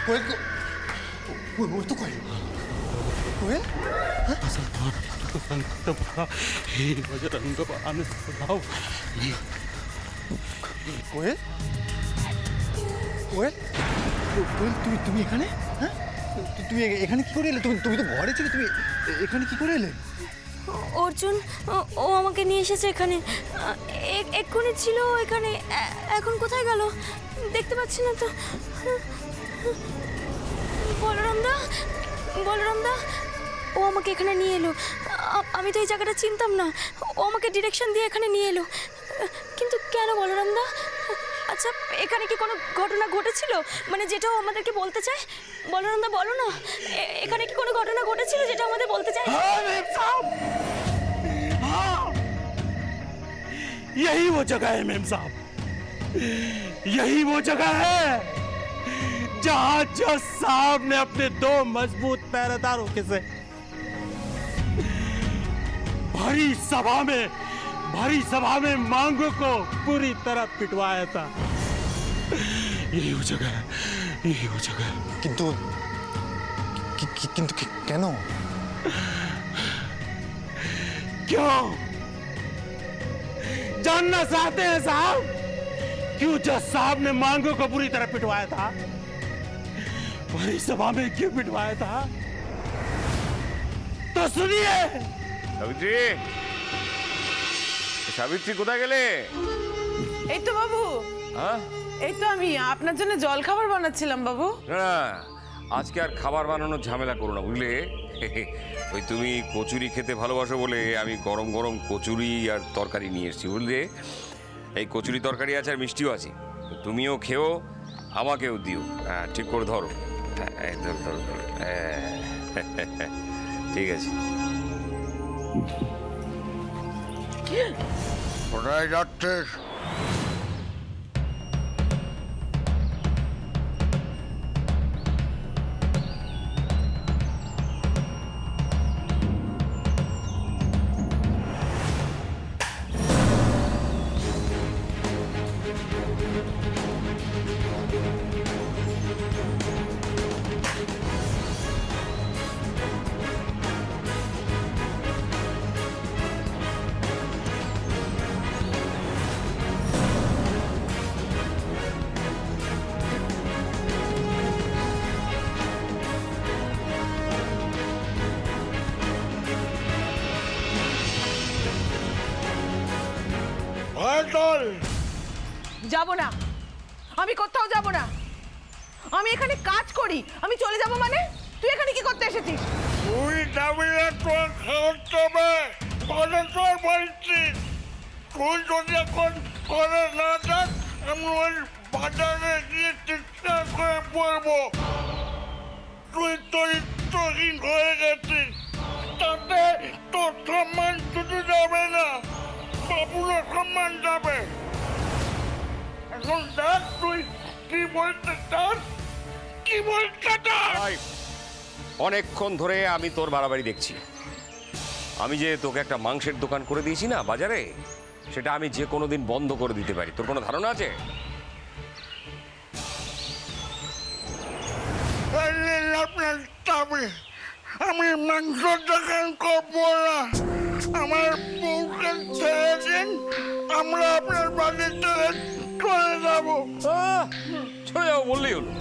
कोयल को वो तो कोयल कोयल কোয়েল কোয়েল কোয়েল তুমি এখানে হ্যাঁ তুমি এখানে কি করে এলে তুমি তো ঘরে ছিলে তুমি এখানে কি করে এলে অর্জুন ও আমাকে নিয়ে এসেছে এখানে এক্ষুনি ছিল এখানে এখন কোথায় গেল দেখতে পাচ্ছি না তো বলরাম দা ও আমাকে এখানে নিয়ে এলো আমি তো এই জায়গাটা চিনতাম না ও আমাকে ডিরেকশন দিয়ে এখানে নিয়ে এলো কিন্তু কেন বলরাম দা আচ্ছা এখানে কি কোনো ঘটনা ঘটেছিল মানে যেটা ও আমাদেরকে বলতে চায় বলরাম দা বলো না এখানে কি কোনো ঘটনা ঘটেছিল যেটা আমাদের বলতে চায় यही वो जगह है मेम साहब यही वो जगह है जहां जज साहब ने अपने 2 मजबूत पहरेदारों के से भरी सभा में मांगो को पूरी तरह पिटवाया था यही वो जगह है কিন্তু কেন क्यों जानना चाहते हैं साहब क्यों जज साहब ने मांगो को पूरी तरह पिटवाया था भरी सभा में क्यों पिटवाया था तो सुनिए সাবিত্রী কোথায় গেলে? এই তো বাবু হ্যাঁ এই তো আমি আপনার জন্য জল খাবার বানাচ্ছিলাম বাবু না আজকে আর খাবার বানানোর ঝামেলা করো না বুঝলে ওই তুমি কচুরি খেতে ভালোবাসো বলে আমি গরম গরম কচুরি আর তরকারি নিয়ে এসেছি বুঝলে এই কচুরি তরকারি আছে আর মিষ্টিও আছে তুমিও খেও আমাকেও দিও হ্যাঁ ঠিক করে ধরো হ্যাঁ ধরো ঠিক আছে কোথায় যাচ্ছিস যাব না আমি কোথাও যাব না আমি এখানে কাজ করি আমি চলে যাব মানে তুই এখানে কি করতে এসেছিস তুই যাবি না তোর খাওয়াতে হবে করে তোর বলছি তুই যদি এখন করে না যাস আমি ওই বাজারে গিয়ে চিৎকার করে পড়বো তুই চরিত্রহীন হয়ে গেছিস তাতে তোর সম্মান শুধু যাবে না বাবুরও সম্মান যাবে এখন দেখ তুই কি বলতে চাস অনেকক্ষণ ধরে আমি তোর বাড়াবাড়ি দেখছি আমি যে তোকে একটা মাংসের দোকান করে দিয়েছি না বাজারে সেটা আমি যে কোনো দিন বন্ধ করে দিতে পারি তোর কোনো ধারণা আছে আমি মাংস দোকান করবো না আমার বউকে ছেড়ে দিন আমরা আপনার বাড়িতে চলে যাবো চলে যাবো বললেই হলো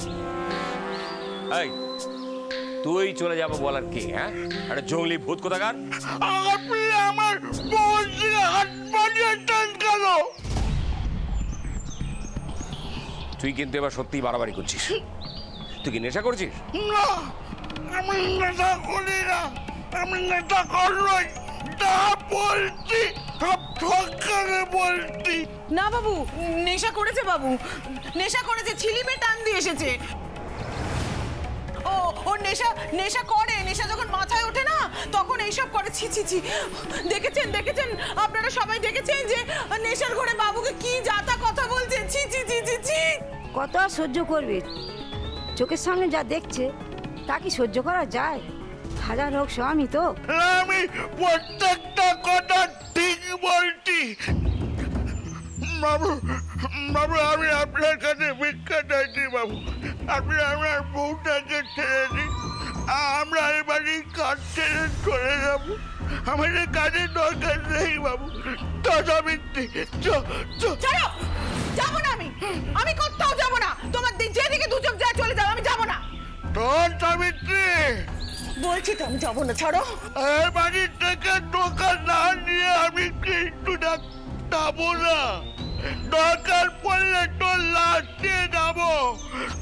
এই তুই চলে যাবো বলার কে হ্যাঁ একটা জঙ্গলি ভূত কোথাকার আপনি আমার বউর দিকে হাত বাড়িয়েছেন কেন তুই কিন্তু এবার সত্যিই বাড়াবাড়ি করছিস তুই কি নেশা করছিস না আমি নেশা করি না আমি নেশা করলই তা বলছি সব সরকারে বলছি না বাবু নেশা করেছে বাবু নেশা করেছে ছিলিমে টান দিয়ে এসেছে ও নেশা করে নেশা যখন মাথায় ওঠে না তখন এইসব করে ছি ছি ছি দেখেছেন আপনারা সবাই দেখেছেন যে নেশার ঘরে বাবুকে কি যাতা কথা বলছে ছি ছি ছি ছি ছি কত আর সহ্য করবে চোখের সামনে যা দেখছে তা কি সহ্য করা যায় হাজার হোক স্বামী তো আমি প্রত্যেকটা কথা ঠিক বলছি বাবু আমি আপনার কাছে ভিক্ষা চাইছি বাবু আপনি আমার বউটাকে ছেড়ে দিন, আমরা এই বাড়ির কাজ ছেড়ে চলে যাবো। আমাদের কাজের দরকার নেই বাবু। তো সাবিত্রী, ছাড়ো, যাবো না আমি কোথাও যাবো না। তোমার যেদিকে দু চোখ যায় চলে যাও, আমি যাবো না। তোর সাবিত্রী, বলছি তো আমি যাবো না, ছাড়ো। এই বাড়ির থেকে টাকা না নিয়ে আমি কিন্তু যাবো না। দরকার পড়লে তোর লাশ দিয়ে যাবো,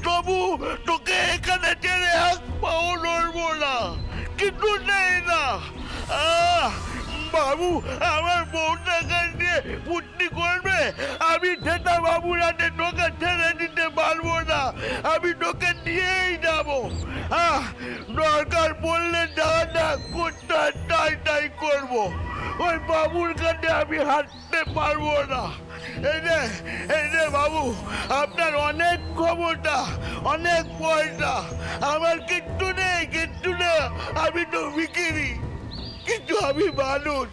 তবু তোকে এখানে ছেড়ে এক পাও নড়বো না, কিন্তু নেই না। বাবু আমার বউটাকে নিয়ে বুদ্ধি করবে, আমি সেটা বাবুর হাতে তোকে ছেড়ে দিতে পারবো না। আমি তোকে নিয়েই যাবো। দরকার পড়লে যা যা করতে হয় তাই করবো। ওই বাবুর কাছে আমি হাঁটতে পারবো না। এই যে বাবু, আপনার অনেক ক্ষমতা, অনেক পয়সা, আমার কিচ্ছু নেই, কিচ্ছু নেই। আমি তো বিক্রি, কিন্তু আমি মানুষ,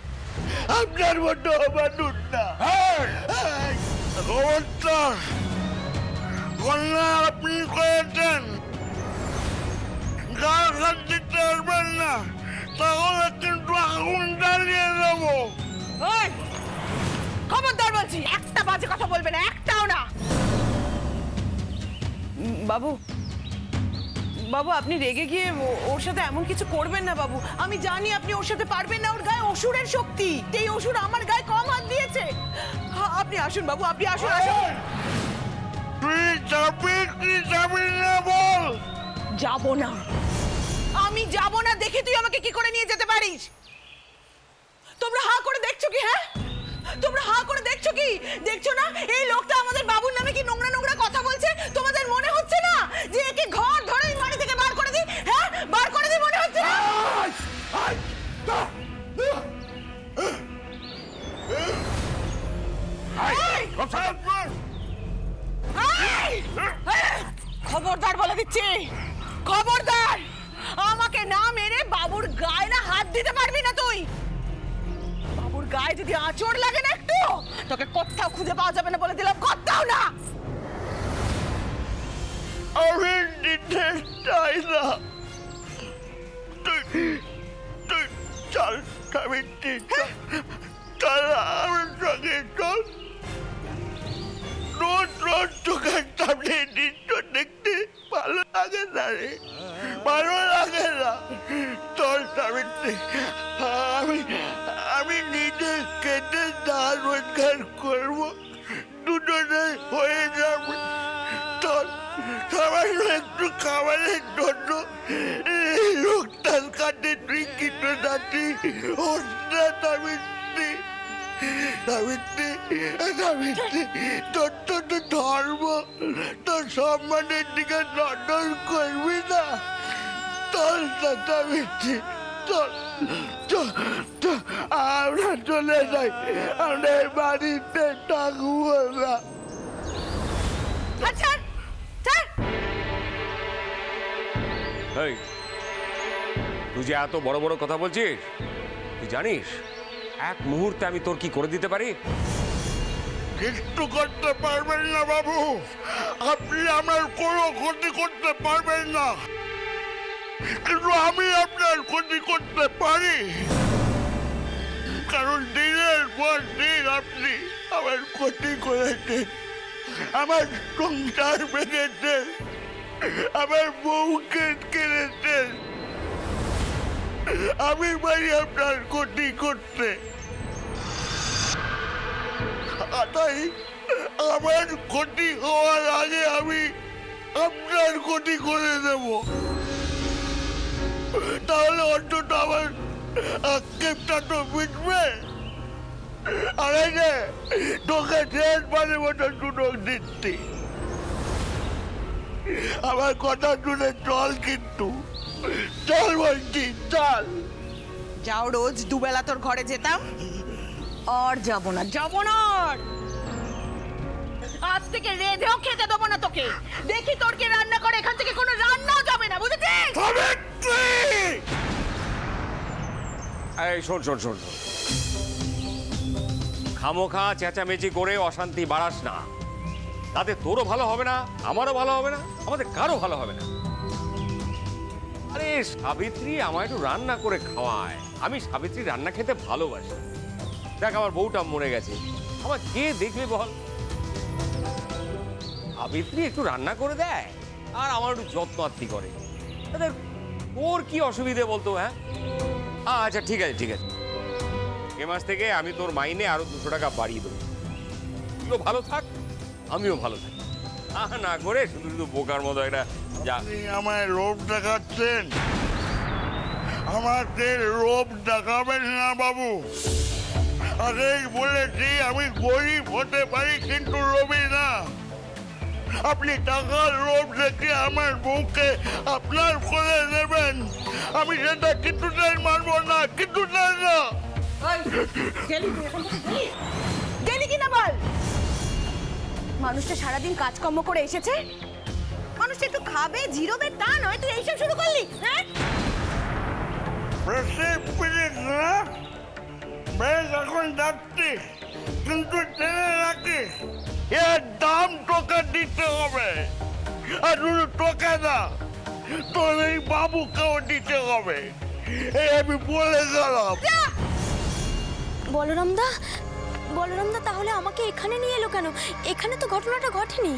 আপনার মতো মানুষ না। খবরদার, কন্যা আপনি করেছেন, গা হাত দিতে পারবেন না, তাহলে কিন্তু আগুন জ্বালিয়ে দেবো। ওই, খবরদার বলছি, একটা বাজে কথা বলবে না, একটাও না। বাবু, বাবু আপনি রেগে গিয়ে ওর সাথে এমন কিছু করবেন না বাবু। আমি জানি আপনি ওর সাথে পারবেন না, ওর গায়ে অসুরের শক্তি। এই অসুর আমার গায়ে কম হাত দিয়েছে। আপনি আসুন বাবু, আপনি আসুন, আসুন। তুই যাবি কি যাবি না বল? যাবো না, আমি যাবো না। দেখি তুই আমাকে কি করে নিয়ে যেতে পারিস। তোমরা হা করে দেখছো কি? হ্যাঁ, তোমরা হা করে দেখছো কি? দেখছো না এই লোকটা আমাদের বাবুর নামে কি নোংরা নোংরা কথা বলছে? তোমাদের মনে হচ্ছে না যে একে ঘর ধরে এই বাড়ি থেকে বার করে দিই? হ্যাঁ, বার করে দিই, মনে হচ্ছে না? খবরদার বলে দিচ্ছি, খবরদার, আমাকে না মেরে বাবুর গায়ে না হাত দিতে পারবি না তুই। বাবুর গায়ে যদি আঁচড় লাগে না একটু, তোকে কোথাও খুঁজে পাওয়া যাবে না বলে দিলাম, কোথাও না। আমি দিতে চাই না। তুই তুই চল সাবিত্রী, চল আমার সঙ্গে চল। রোজ রোজ চোখের সামনে দৃশ্য দেখতে ভালো লাগে না রে, ভালো লাগে না। চল সাবিত্রী, আমি নিজে কেটে যা রোজগার করবো, দুজনে হয়ে যাবে। চল, সামান্য একটু খাবারের জন্য লোকটার কাছে তুই কিনে যাচ্ছি। সাবিত্রী, সাবিত্রী, সাবিত্রী, তোর তো ধর্ম, তোর সম্মানের দিকে নজর করবি না। চল না সাবিত্রী, চল, চল, আমরা চলে যাই, আমরা বাড়িতে থাকবো না। আচ্ছা, চল। এই, তুই যে এত বড় বড় কথা বলছিস, তুই জানিস এক মুহূর্তে আমি তোর কি করে দিতে পারি? কিচ্ছু করতে পারবেন না বাবু, আপনি আমার কোনো ক্ষতি করতে পারবেন না, কিন্তু আমি আপনার ক্ষতি করতে পারি। কারণ দিনের পর দিন আপনি আমার ক্ষতি করেছেন, আমার সংসার ভেঙেছেন, আমার বউকে কেড়েছেন। আমি পারি আপনার ক্ষতি করতে, তাই আমার ক্ষতি হওয়ার আগে আমি আপনার ক্ষতি করে দেব। তাহলে অন্তত আমার আক্ষেপটা তো মিটবে। আর এই যে তোকে শেষ বারের মতো সুযোগ দিচ্ছি, আমার কথা শুনে চল, কিন্তু চল বলছি, চল। যাও, রোজ দুবেলা তোর ঘরে যেতাম, আর যাবো না, যাবো না। আর আজ থেকে রেঁধেও খেতে দেবো না তোকে। দেখি তোর কে রান্না করে, এখান থেকে কোনো রান্নাও যাবে না, বুঝেছিস? এই শোন শোন শোন শোন, খামোখা চেঁচামেচি করে অশান্তি বাড়াস না। তাতে তোরও ভালো হবে না, আমারও ভালো হবে না, আমাদের কারো ভালো হবে না। আরে সাবিত্রী আমায় একটু রান্না করে খাওয়ায়, আমি সাবিত্রী রান্না খেতে ভালোবাসি। দেখ আমার বউটা মরে গেছে, আমার কে দেখবে বল? সাবিত্রী একটু রান্না করে দেয় আর আমার একটু যত্ন আত্তি করে। তাদের ওর কি অসুবিধে বলতো? হ্যাঁ আচ্ছা ঠিক আছে ঠিক আছে, এ মাস থেকে আমি তোর মাইনে আরো 200 টাকা বাড়িয়ে দেবো। তুইও ভালো থাক, আমিও ভালো থাকি। না করে শুধু শুধু বোকার মতো একটা যা। আপনি আমায় লোভ দেখাচ্ছেন, আমাকে লোভ দেখাবেন না বাবু। আগেই বলেছি আমি গরিব হতে পারি কিন্তু লোভী না। আপনি টাকার লোভ দেখে আমার বউকে আপনার করে নেবেন, আমি সেটা কিছুটাই মানবো না, কিছুটাই না। গেলি কিনা বল। মানুষটা সারাদিন কাজকর্ম করে এসেছে, মানুষটা একটু খাবে জিরোবে, তা নয় তুই এইসব শুরু করলি। হ্যাঁ বেশি প্লিজ না, বেশ এখন যাচ্ছি, কিন্তু জেনে রাখি এর দাম তোকে দিতে হবে। আর শুধু তোকে না, তোর এই বাবুকেও দিতে হবে, এই আমি বলে গেলাম। বলরামদা, বলরামদা তাহলে আমাকে এখানে নিয়ে এলো কেন? এখানে তো ঘটনাটা ঘটেনি।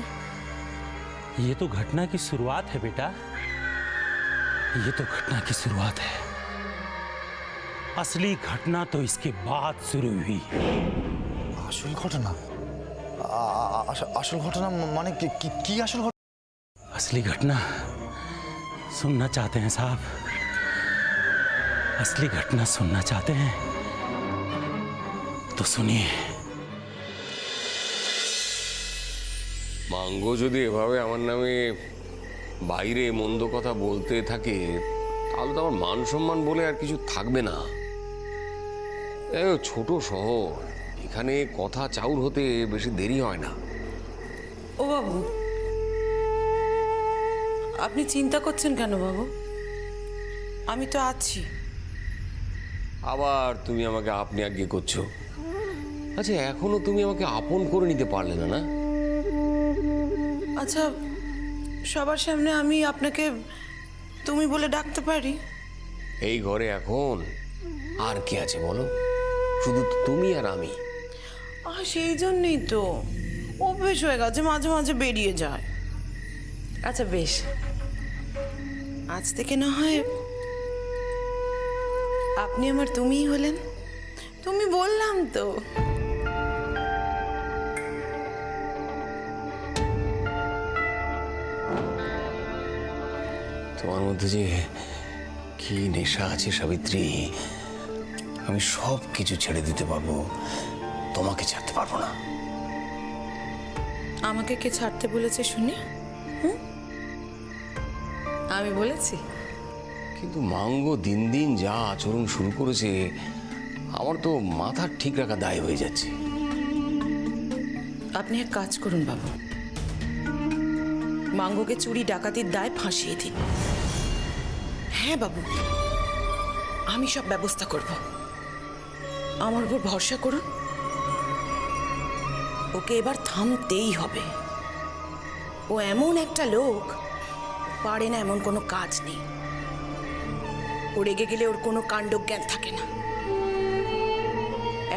ये तो घटना की शुरुआत है बेटा, ये तो घटना की शुरुआत है। असली घटना तो इसके बाद शुरू हुई। আসল ঘটনা? আসল ঘটনা মানে কি আসল ঘটনা? असली घटना सुनना चाहते हैं साहब? असली घटना सुनना चाहते हैं तो सुनिए। মাঙ্গো যদি এভাবে আমার নামে বাইরে মন্দ কথা বলতে থাকে তাহলে তো আমার মান সম্মান বলে আর কিছু থাকবে না। ছোট শহর, এখানে কথা চাউর হতে বেশি দেরি হয় না। ও বাবু, আপনি চিন্তা করছেন কেন বাবু? আমি তো আছি। আবার তুমি আমাকে আপনি আজ্ঞে করছো। আচ্ছা এখনো তুমি আমাকে আপন করে নিতে পারলে না? না আচ্ছা, সবার সামনে আমি আপনাকে তুমি বলে ডাকতে পারি? এই ঘরে এখন আর কে আছে বলো? শুধু তো তুমি আর আমি। সেই জন্যই তো অভ্যেস হয়ে গেছে, মাঝে মাঝে বেরিয়ে যায়। আচ্ছা বেশ, আজ থেকে না হয় আপনি আমার তুমিই হলেন। তুমি বললাম তো। তোমার মধ্যে যে কি নেশা আছে সাবিত্রী, আমি সব কিছু ছেড়ে দিতে পারবো, তোমাকে ছাড়তে পারবো না। আমাকে কে ছাড়তে বলেছে শুনি? আমি বলেছি? কিন্তু মাঙ্গো দিন দিন যা আচরণ শুরু করেছে, আমার তো মাথা ঠিক রাখা দায় হয়ে যাচ্ছে। আপনি এক কাজ করুন বাবু, মাঙ্গোকে চুরি ডাকাতির দায় ফাঁসিয়ে দিন। হ্যাঁ বাবু, আমি সব ব্যবস্থা করব, আমার উপর ভরসা করুন। ওকে এবার থামতেই হবে। ও এমন একটা লোক, পারে না এমন কোনো কাজ নেই। ও রেগে গেলে ওর কোনো কাণ্ডজ্ঞান থাকে না।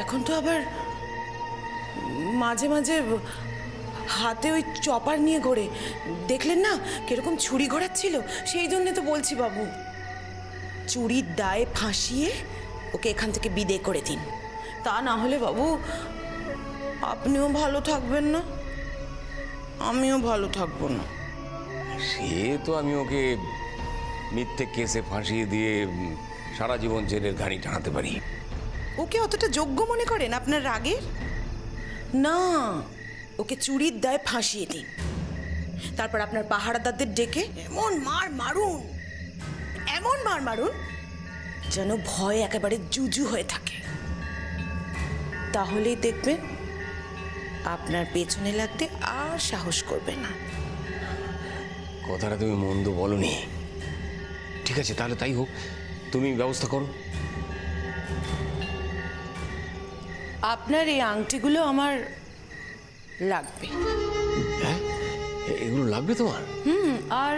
এখন তো আবার মাঝে মাঝে হাতে ওই চপার নিয়ে ঘোরে, দেখলেন না কিরকম ছুরি ঘোরাচ্ছিল? সেই জন্য তো বলছি বাবু, চুরির দায়ে ফাঁসিয়ে ওকে এখান থেকে বিদে করে দিন। তা না হলে বাবু আপনিও ভালো থাকবেন না, আমিও ভালো থাকবো না। সে তো আমি ওকে মিথ্যে কেসে ফাঁসিয়ে দিয়ে সারা জীবন জেলের ঘানি টানাতে পারি। ওকে অতটা যোগ্য মনে করেন আপনার রাগের? না, ওকে চুরির দায়ে ফাঁসিয়ে দিন। তারপর আপনার পাহারাদারদের ডেকে এমন মার মারুন, এমন মার মারুন যেন ভয় একেবারে জুজু হয়ে থাকে। তাহলেই দেখবেন আপনার পেছনে লাগতে আর সাহস করবে না। কথাটা তুমি মন্দ বলনি। ঠিক আছে তাহলে তাই হোক, তুমি ব্যবস্থা করো। আপনার এই আংটিগুলো আমার লাগবে। হ্যাঁ এগুলো লাগবে তোমার? আর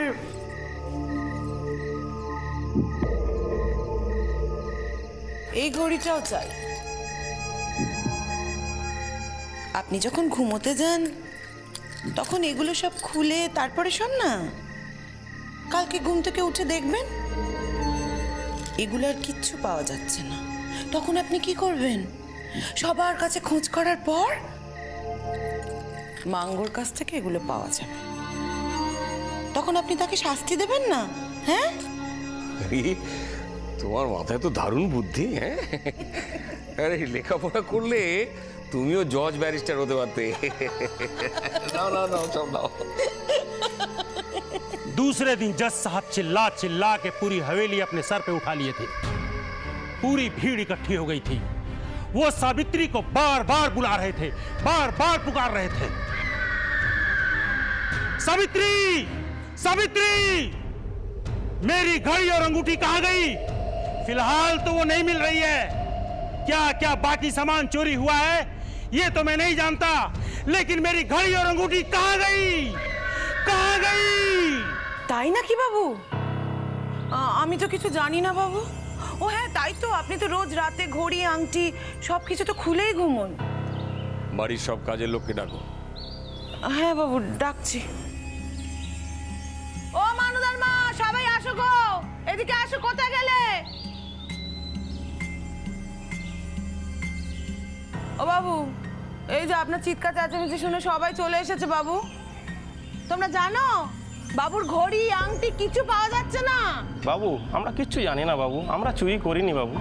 এই ঘড়িটাও চাই। আপনি যখন ঘুমোতে যান তখন এগুলো সব খুলে তারপরে শোন না। কালকে ঘুম থেকে উঠে দেখবেন এগুলো আর কিচ্ছু পাওয়া যাচ্ছে না। তখন আপনি কি করবেন? সবার কাছে খোঁজ করার পর মাঙ্গোর কাছ থেকে এগুলো পাওয়া যাবে। তখন আপনি তাকে শাস্তি দেবেন না? হ্যাঁ, আরে, তোমার মাথায় তো দারুণ বুদ্ধি। হ্যাঁ, আরে লেখাপড়া করলে তুমিও জজ ব্যারিস্টার হতে পারতে। নাও নাও নাও, সব নাও। दूसरे दिन जज साहब चिल्ला चिल्ला के पूरी हवेली अपने सर पे उठा लिए थे। पूरी भीड़ इकट्ठी हो गई थी। वो सावित्री को बार बार बुला रहे थे, बार बार पुकार रहे थे, सावित्री सावित्री, मेरी घड़ी और अंगूठी कहां गई? फिलहाल तो वो नहीं मिल रही है। क्या क्या बाकी सामान चोरी हुआ है ये तो मैं नहीं जानता, लेकिन मेरी घड़ी और अंगूठी कहां गई? कहां गई? তাই নাকি বাবু? আমি তো কিছু জানি না বাবু। ও হ্যাঁ, তাই তো, আপনি তো রোজ রাতে ঘড়ি আংটি সব কিছু তো খুলেই ঘুমোন। বাড়ির সব কাজের লোককে ডাকো। হ্যাঁ বাবু, ডাকছি। ও মানুদার মা, সবাই আসো গো, এদিকে আসো। কোথায় গেলে? ও বাবু, এই যে আপনার চিৎকার চেঁচামেচি শুনে সবাই চলে এসেছে বাবু। তোমরা জানো বাবুর ঘড়ি আংটি কিছু পাওয়া যাচ্ছে না। বাবু, আমরা কিচ্ছু জানি না বাবু, আমরা চুরি করিনি বাবু।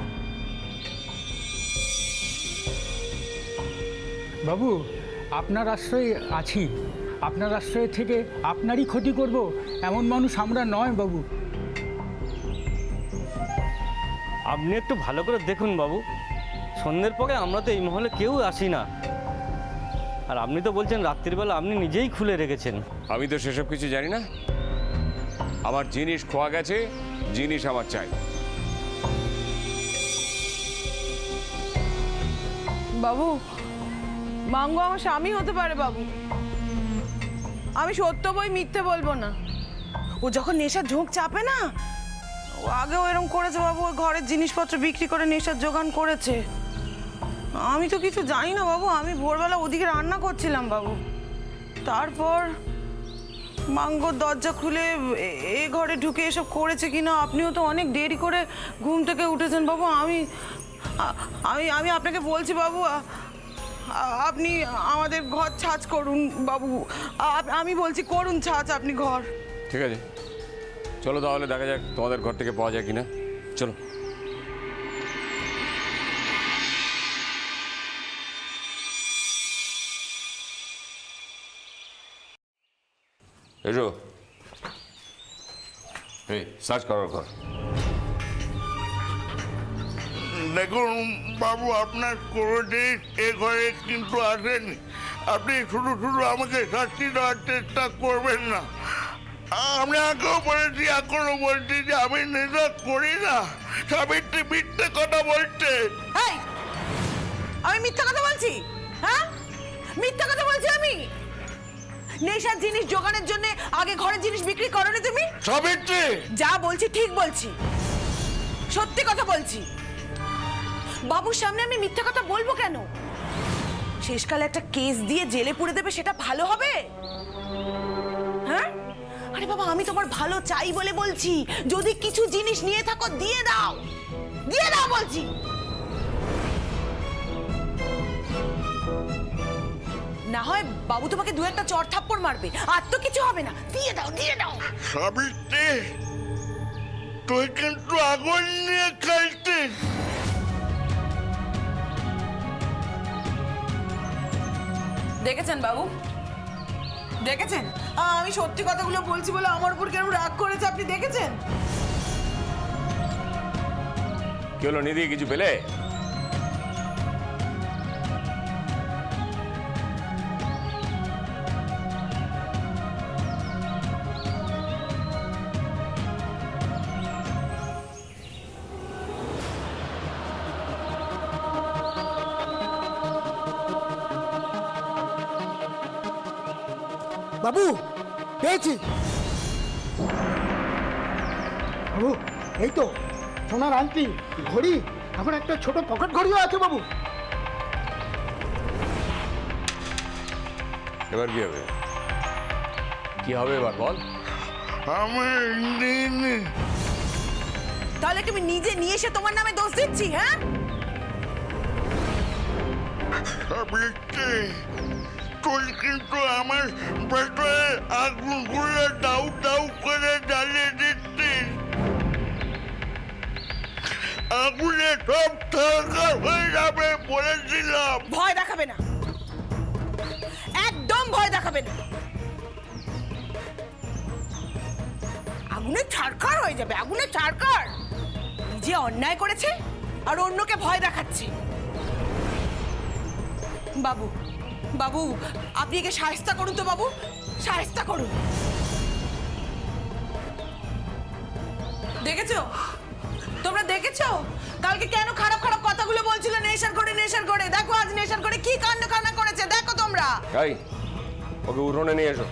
বাবু, আপনার আশ্রয়ে আছি, আপনার আশ্রয় থেকে আপনারই ক্ষতি করব এমন মানুষ আমরা নয় বাবু। আপনি একটু ভালো করে দেখুন বাবু, সন্ধ্যের পরে আমরা তো এই মহলে কেউ আসি না। আর আপনি তো বলছেন রাত্রিবেলা আপনি নিজেই খুলে রেখেছেন। আমি তো সেসব কিছু জানি না। আমার জিনিস খোয়া গেছে, জিনিস আমার চাই। বাবু, মাঙ্গো আমার স্বামী হতে পারে বাবু। আমি সত্য বই মিথ্যে বলবো না। ও যখন নেশার ঝোঁক চাপে না, ও আগেও এরকম করেছে বাবু। ওই ঘরের জিনিসপত্র বিক্রি করে নেশার জোগান করেছে। আমি তো কিছু জানি না বাবু। আমি ভোরবেলা ওদিকে রান্না করছিলাম বাবু। তারপর মাঙ্গোর দরজা খুলে এ ঘরে ঢুকে এসব করেছে কিনা। আপনিও তো অনেক দেরি করে ঘুম থেকে উঠেছেন বাবু। আমি আমি আমি আপনাকে বলছি বাবু, আপনি আমাদের ঘর ছাঁচ করুন বাবু। আমি বলছি করুন ছাঁচ আপনি ঘর। ঠিক আছে, চলো তাহলে দেখা যাক তোমাদের ঘর থেকে পাওয়া যায় কিনা। চলো। এসো, এই সার্চ করার ঘর। দেখুন বাবু, আপনার কোনো জিনিস এ ঘরে কিন্তু আসেনি। আপনি শুধু শুধু আমাকে শাস্তি দেওয়ার চেষ্টা করবেন না। আমি আগেও বলেছি, এখনো বলছি যে আমি নেশা করি না। সাবিত্রী মিথ্যে কথা বলছে। এই, আমি মিথ্যা কথা বলছি? হ্যাঁ, মিথ্যা কথা বলছি আমি? নেশার জিনিস জোগানোর জন্য আগে ঘরের জিনিস বিক্রি করোনি তুমি? সাবিত্রী, যা বলছি ঠিক বলছি, সত্যি কথা বলছি। বাবুর সামনে আমি মিথ্যা কথা বলবো কেন? শেষকালে একটা কেস দিয়ে জেলে পুরে দেবে, সেটা ভালো হবে? হ্যাঁ, আরে বাবা, আমি তোমার ভালো চাই বলে বলছি। যদি কিছু জিনিস নিয়ে থাকো দিয়ে দাও, দিয়ে দাও বলছি। না হয় বাবু তোমাকে দু একটা চড় থাপ্পড় মারবে, আর তো কিছু হবে না। দিয়ে দাও, দিয়ে দাও। সাবিত্রী, তুই কিন্তু আগুন নিয়ে খেলছিস। দেখেছেন বাবু, দেখেছেন আমি সত্যি কথাগুলো বলছি বলে আমার উপর কেন রাগ করেছে আপনি দেখেছেন? কি হলো নিধি, কিছু পেলে? বাবু, পেয়েছি। বাবু এই তো সোনার আংটি, ঘড়ি, এখন একটা ছোট পকেট ঘড়িও আছে বাবু। এবার কি হবে? কি হবে এবার বল? আমার দিন তাহলে কি আমি নিজে নিয়ে এসে তোমার নামে দোষ দিচ্ছি? হ্যাঁ, সাবিত্রী, তুই কিন্তু আমার পেটে আগুনগুলো দাউ দাউ করে জ্বালিয়ে দিচ্ছিস। আগুনে সব থাকা হয়ে যাবে বলেছিলাম। ভয় দেখাবে না, একদম ভয় দেখাবে না। আগুনে ছারখার হয়ে যাবে, আগুনে ছারখার। নিজে অন্যায় করেছে আর অন্যকে ভয় দেখাচ্ছে। বাবু, বাবু, আপনি একে শায়েস্তা করুন তো বাবু, শায়েস্তা করুন। দেখেছো, তোমরা দেখেছো কালকে কেন খারাপ খারাপ কথাগুলো বলছিল? নেশার করে, নেশার করে। দেখো আজ নেশার করে কি কাণ্ড কান্না করেছে, দেখো তোমরা। ওকে উঠোনে নিয়ে এসো।